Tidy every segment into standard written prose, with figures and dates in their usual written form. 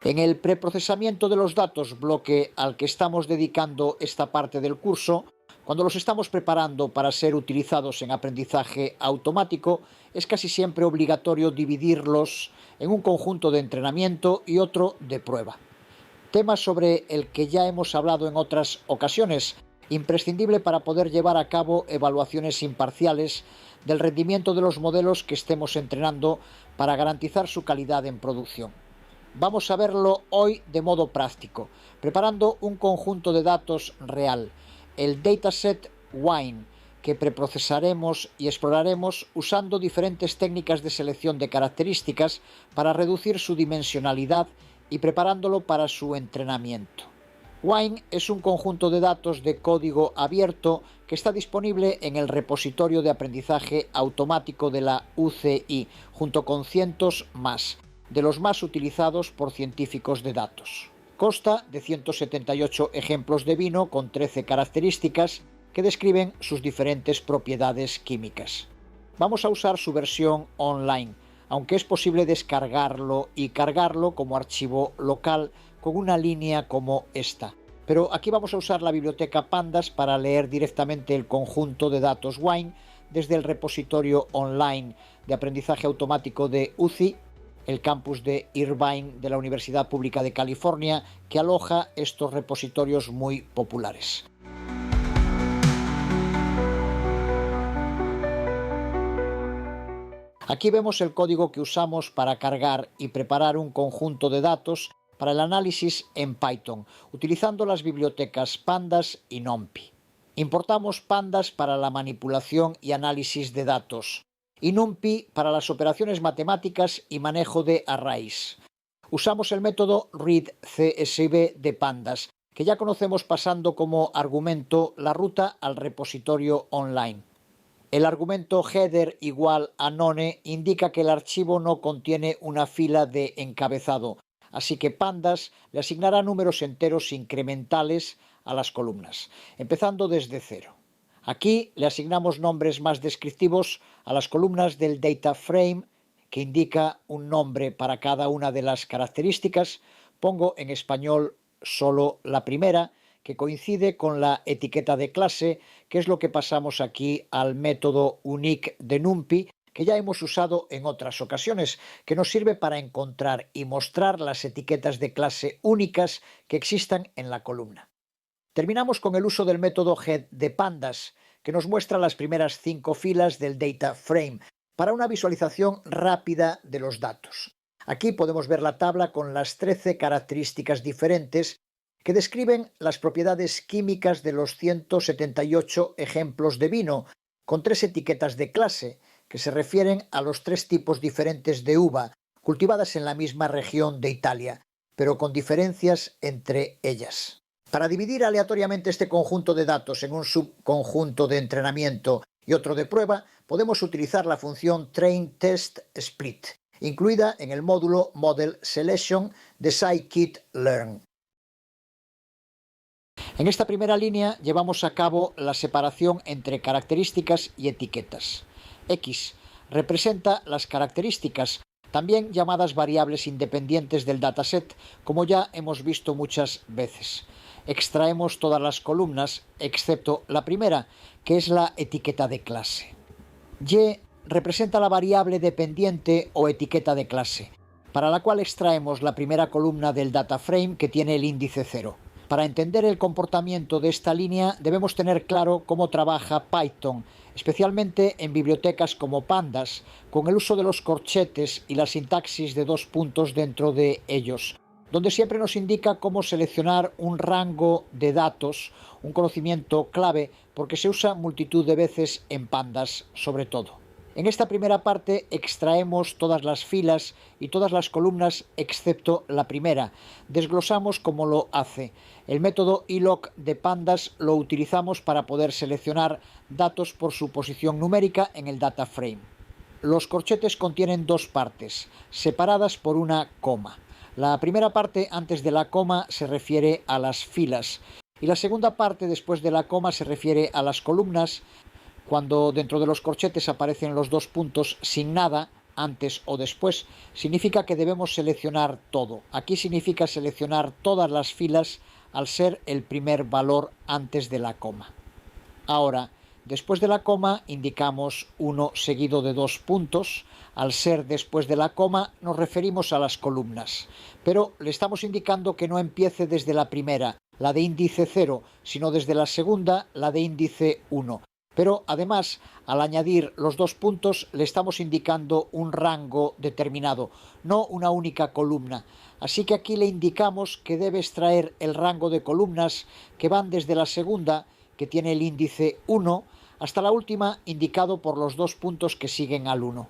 En el preprocesamiento de los datos, bloque al que estamos dedicando esta parte del curso, cuando los estamos preparando para ser utilizados en aprendizaje automático, es casi siempre obligatorio dividirlos en un conjunto de entrenamiento y otro de prueba. Tema sobre el que ya hemos hablado en otras ocasiones, imprescindible para poder llevar a cabo evaluaciones imparciales del rendimiento de los modelos que estemos entrenando para garantizar su calidad en producción. Vamos a verlo hoy de modo práctico, preparando un conjunto de datos real, el dataset WINE, que preprocesaremos y exploraremos usando diferentes técnicas de selección de características para reducir su dimensionalidad y preparándolo para su entrenamiento. WINE es un conjunto de datos de código abierto que está disponible en el repositorio de aprendizaje automático de la UCI, junto con cientos más, de los más utilizados por científicos de datos. Consta de 178 ejemplos de vino con 13 características que describen sus diferentes propiedades químicas. Vamos a usar su versión online, aunque es posible descargarlo y cargarlo como archivo local con una línea como esta. Pero aquí vamos a usar la biblioteca Pandas para leer directamente el conjunto de datos WINE desde el repositorio online de aprendizaje automático de UCI, el campus de Irvine de la Universidad Pública de California, que aloja estos repositorios muy populares. Aquí vemos el código que usamos para cargar y preparar un conjunto de datos para el análisis en Python, utilizando las bibliotecas Pandas y NumPy. Importamos Pandas para la manipulación y análisis de datos, y NumPy para las operaciones matemáticas y manejo de arrays. Usamos el método readCSV de Pandas, que ya conocemos pasando como argumento la ruta al repositorio online. El argumento header igual a none indica que el archivo no contiene una fila de encabezado, así que Pandas le asignará números enteros incrementales a las columnas, empezando desde cero. Aquí le asignamos nombres más descriptivos a las columnas del data frame, que indica un nombre para cada una de las características. Pongo en español solo la primera, que coincide con la etiqueta de clase, que es lo que pasamos aquí al método unique de NumPy, que ya hemos usado en otras ocasiones, que nos sirve para encontrar y mostrar las etiquetas de clase únicas que existan en la columna. Terminamos con el uso del método head de Pandas, que nos muestra las primeras 5 filas del data frame, para una visualización rápida de los datos. Aquí podemos ver la tabla con las 13 características diferentes que describen las propiedades químicas de los 178 ejemplos de vino, con 3 etiquetas de clase, que se refieren a los 3 tipos diferentes de uva, cultivadas en la misma región de Italia, pero con diferencias entre ellas. Para dividir aleatoriamente este conjunto de datos en un subconjunto de entrenamiento y otro de prueba, podemos utilizar la función train-test-split, incluida en el módulo Model Selection de scikit-learn. En esta primera línea llevamos a cabo la separación entre características y etiquetas. X representa las características, también llamadas variables independientes del dataset, como ya hemos visto muchas veces. Extraemos todas las columnas, excepto la primera, que es la etiqueta de clase. Y representa la variable dependiente o etiqueta de clase, para la cual extraemos la primera columna del data frame, que tiene el índice 0. Para entender el comportamiento de esta línea debemos tener claro cómo trabaja Python, especialmente en bibliotecas como Pandas, con el uso de los corchetes y la sintaxis de 2 puntos dentro de ellos, donde siempre nos indica cómo seleccionar un rango de datos, un conocimiento clave, porque se usa multitud de veces en Pandas sobre todo. En esta primera parte extraemos todas las filas y todas las columnas excepto la primera. Desglosamos cómo lo hace. El método iloc de Pandas lo utilizamos para poder seleccionar datos por su posición numérica en el data frame. Los corchetes contienen 2 partes, separadas por una coma. La primera parte antes de la coma se refiere a las filas y la segunda parte después de la coma se refiere a las columnas. Cuando dentro de los corchetes aparecen los 2 puntos sin nada, antes o después, significa que debemos seleccionar todo. Aquí significa seleccionar todas las filas al ser el primer valor antes de la coma. Ahora, después de la coma indicamos 1 seguido de 2 puntos. Al ser después de la coma nos referimos a las columnas, pero le estamos indicando que no empiece desde la primera, la de índice 0, sino desde la segunda, la de índice 1. Pero además, al añadir los 2 puntos, le estamos indicando un rango determinado, no una única columna. Así que aquí le indicamos que debe extraer el rango de columnas que van desde la segunda, que tiene el índice 1, hasta la última, indicado por los 2 puntos que siguen al 1.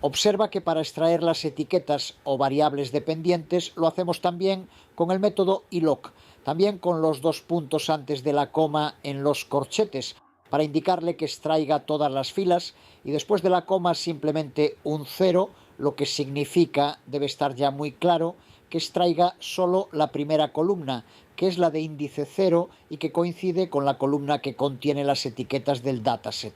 Observa que para extraer las etiquetas o variables dependientes lo hacemos también con el método iloc, también con los 2 puntos antes de la coma en los corchetes, para indicarle que extraiga todas las filas, y después de la coma simplemente un 0, lo que significa, debe estar ya muy claro, que extraiga solo la primera columna, que es la de índice 0 y que coincide con la columna que contiene las etiquetas del dataset.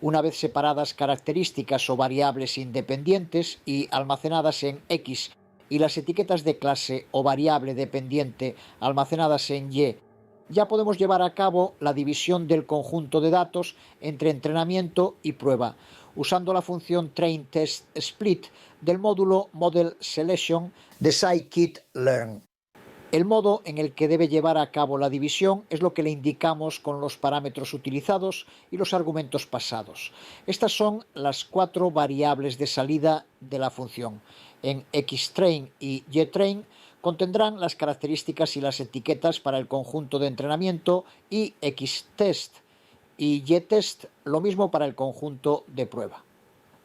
Una vez separadas características o variables independientes y almacenadas en X y las etiquetas de clase o variable dependiente almacenadas en Y, ya podemos llevar a cabo la división del conjunto de datos entre entrenamiento y prueba, usando la función trainTestSplit del módulo Model Selection de scikit-learn. El modo en el que debe llevar a cabo la división es lo que le indicamos con los parámetros utilizados y los argumentos pasados. Estas son las 4 variables de salida de la función. En xtrain y ytrain contendrán las características y las etiquetas para el conjunto de entrenamiento, y xtest y ytest lo mismo para el conjunto de prueba.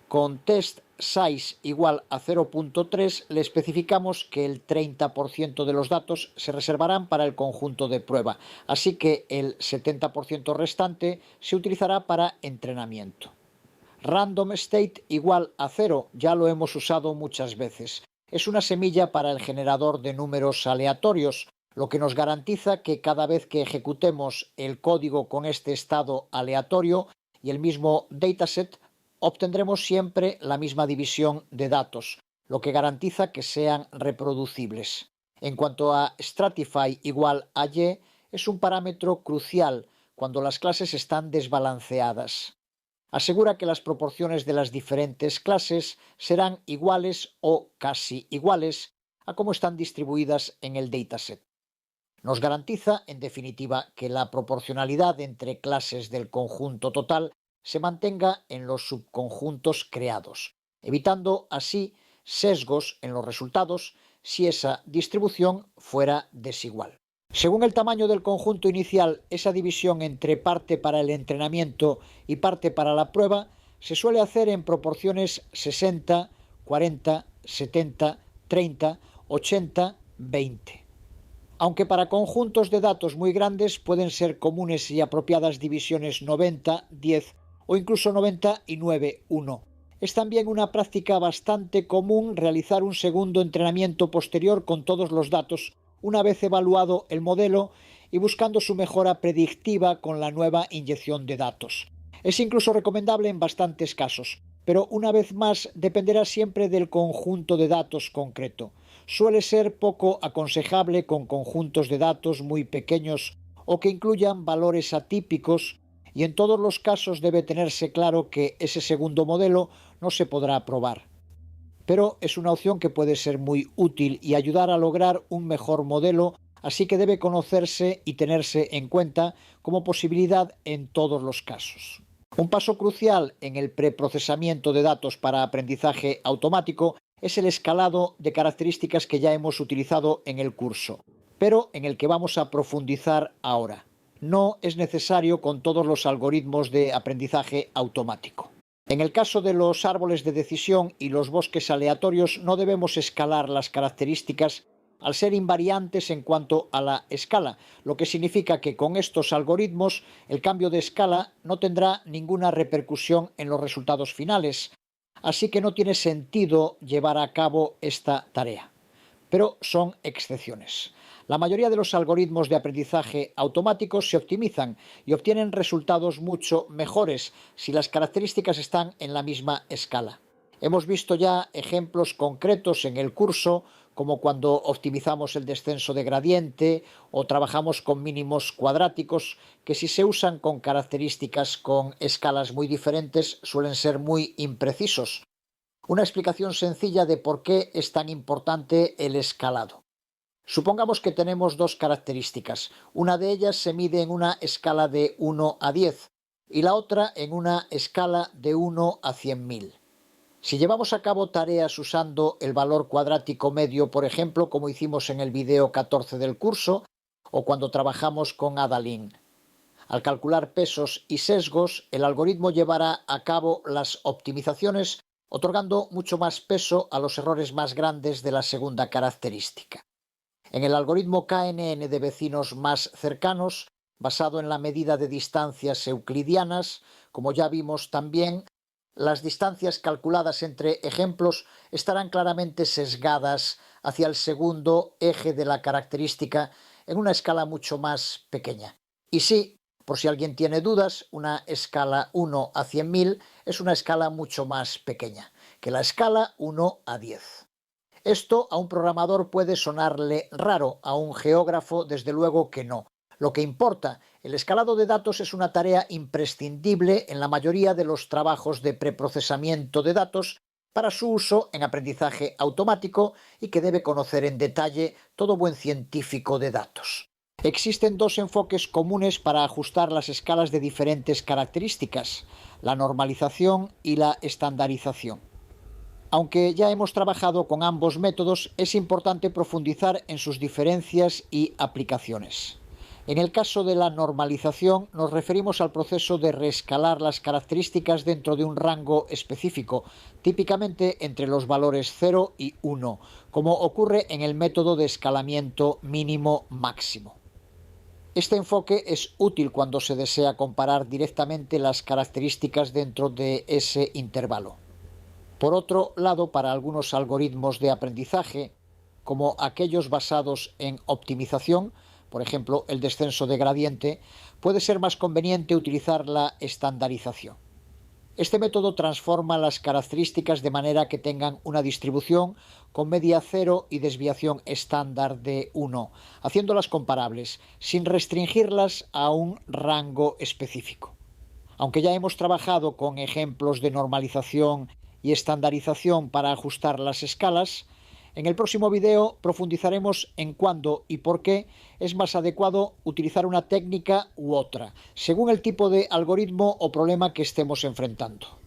Con test size igual a 0.3 le especificamos que el 30% de los datos se reservarán para el conjunto de prueba, así que el 70% restante se utilizará para entrenamiento. Random state igual a 0, ya lo hemos usado muchas veces. Es una semilla para el generador de números aleatorios, lo que nos garantiza que cada vez que ejecutemos el código con este estado aleatorio y el mismo dataset, obtendremos siempre la misma división de datos, lo que garantiza que sean reproducibles. En cuanto a stratify igual a y, es un parámetro crucial cuando las clases están desbalanceadas. Asegura que las proporciones de las diferentes clases serán iguales o casi iguales a cómo están distribuidas en el dataset. Nos garantiza, en definitiva, que la proporcionalidad entre clases del conjunto total se mantenga en los subconjuntos creados, evitando así sesgos en los resultados si esa distribución fuera desigual. Según el tamaño del conjunto inicial, esa división entre parte para el entrenamiento y parte para la prueba se suele hacer en proporciones 60, 40, 70, 30, 80, 20. Aunque para conjuntos de datos muy grandes pueden ser comunes y apropiadas divisiones 90, 10 o incluso 99, 1. Es también una práctica bastante común realizar un segundo entrenamiento posterior con todos los datos, una vez evaluado el modelo y buscando su mejora predictiva con la nueva inyección de datos. Es incluso recomendable en bastantes casos, pero una vez más dependerá siempre del conjunto de datos concreto. Suele ser poco aconsejable con conjuntos de datos muy pequeños o que incluyan valores atípicos, y en todos los casos debe tenerse claro que ese segundo modelo no se podrá probar. Pero es una opción que puede ser muy útil y ayudar a lograr un mejor modelo, así que debe conocerse y tenerse en cuenta como posibilidad en todos los casos. Un paso crucial en el preprocesamiento de datos para aprendizaje automático es el escalado de características que ya hemos utilizado en el curso, pero en el que vamos a profundizar ahora. No es necesario con todos los algoritmos de aprendizaje automático. En el caso de los árboles de decisión y los bosques aleatorios no debemos escalar las características al ser invariantes en cuanto a la escala, lo que significa que con estos algoritmos el cambio de escala no tendrá ninguna repercusión en los resultados finales, así que no tiene sentido llevar a cabo esta tarea. Pero son excepciones. La mayoría de los algoritmos de aprendizaje automáticos se optimizan y obtienen resultados mucho mejores si las características están en la misma escala. Hemos visto ya ejemplos concretos en el curso, como cuando optimizamos el descenso de gradiente o trabajamos con mínimos cuadráticos, que si se usan con características con escalas muy diferentes suelen ser muy imprecisos. Una explicación sencilla de por qué es tan importante el escalado. Supongamos que tenemos dos características. Una de ellas se mide en una escala de 1 a 10 y la otra en una escala de 1 a 100.000. Si llevamos a cabo tareas usando el valor cuadrático medio, por ejemplo, como hicimos en el vídeo 14 del curso, o cuando trabajamos con Adalin, al calcular pesos y sesgos, el algoritmo llevará a cabo las optimizaciones, otorgando mucho más peso a los errores más grandes de la segunda característica. En el algoritmo KNN de vecinos más cercanos, basado en la medida de distancias euclidianas, como ya vimos también, las distancias calculadas entre ejemplos estarán claramente sesgadas hacia el segundo eje de la característica en una escala mucho más pequeña. Y sí, por si alguien tiene dudas, una escala 1 a 100.000 es una escala mucho más pequeña que la escala 1 a 10. Esto a un programador puede sonarle raro, a un geógrafo desde luego que no. Lo que importa, el escalado de datos es una tarea imprescindible en la mayoría de los trabajos de preprocesamiento de datos para su uso en aprendizaje automático y que debe conocer en detalle todo buen científico de datos. Existen dos enfoques comunes para ajustar las escalas de diferentes características, la normalización y la estandarización. Aunque ya hemos trabajado con ambos métodos, es importante profundizar en sus diferencias y aplicaciones. En el caso de la normalización, nos referimos al proceso de reescalar las características dentro de un rango específico, típicamente entre los valores 0 y 1, como ocurre en el método de escalamiento mínimo-máximo. Este enfoque es útil cuando se desea comparar directamente las características dentro de ese intervalo. Por otro lado, para algunos algoritmos de aprendizaje, como aquellos basados en optimización, por ejemplo, el descenso de gradiente, puede ser más conveniente utilizar la estandarización. Este método transforma las características de manera que tengan una distribución con media 0 y desviación estándar de 1, haciéndolas comparables, sin restringirlas a un rango específico. Aunque ya hemos trabajado con ejemplos de normalización y estandarización para ajustar las escalas, en el próximo vídeo profundizaremos en cuándo y por qué es más adecuado utilizar una técnica u otra, según el tipo de algoritmo o problema que estemos enfrentando.